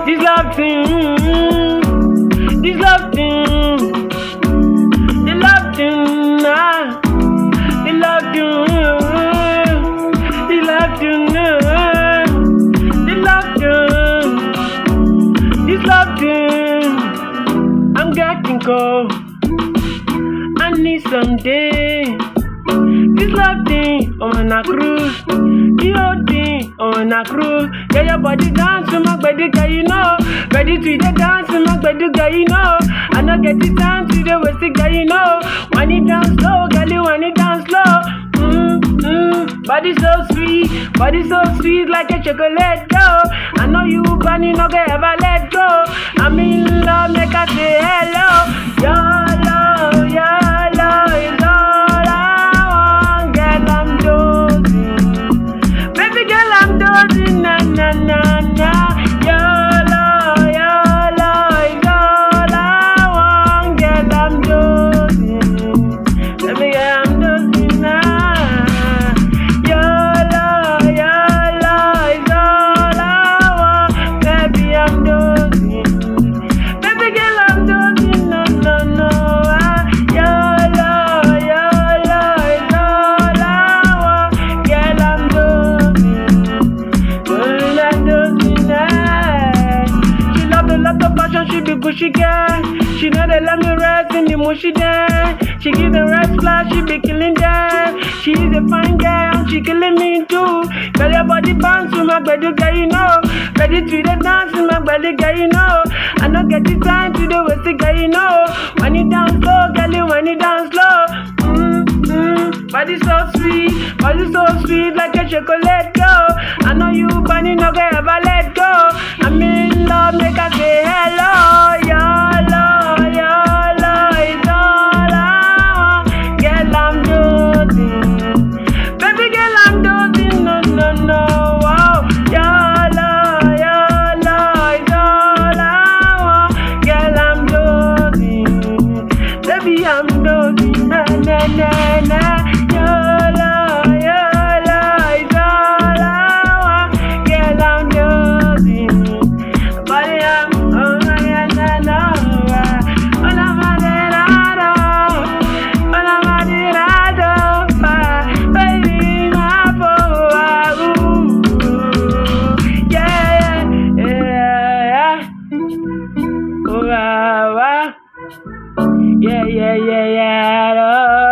this love thing, this love thing, the love thing, the love thing, the love thing, the love thing, this love thing. I'm getting cold. I need something. This love thing, on a cruise. The old thing, on a cruise. Yeah, your body dance to my body, girl, you know. Ready to the dance to my body, girl, you know. I don't get the time to the waist, girl, you know. When it down slow, girl, you when it down slow. Body so sweet like a chocolate girl. I know you bunny, no get ever let go. I'm in love, make I say hello. Your love is all I want, girl, I'm dozing. Baby girl, I'm dozing, na na na na. Your love is all I want, girl, I'm dozing. Baby girl, I'm dozing now. She be Gucci girl. She know they let me rest in the mushy day. She give the rest flash, she be killing them. She is a fine girl and she killing me too. Girl, your body bounce to my body, girl, you know. Ready to the dance to my body, girl, you know. I don't get the time to the waist, girl, you know. When you down slow, girl, when you down slow. Body so sweet like a chocolate girl. I know you bunny, no get ever let go. I'm in love, make I say hello. Your love is all I want. Girl, I'm dozing. Baby girl, I'm dozing, no. Wow. Your love is all I want. Girl, I'm dozing. Baby, I'm dozing, na. Yeah.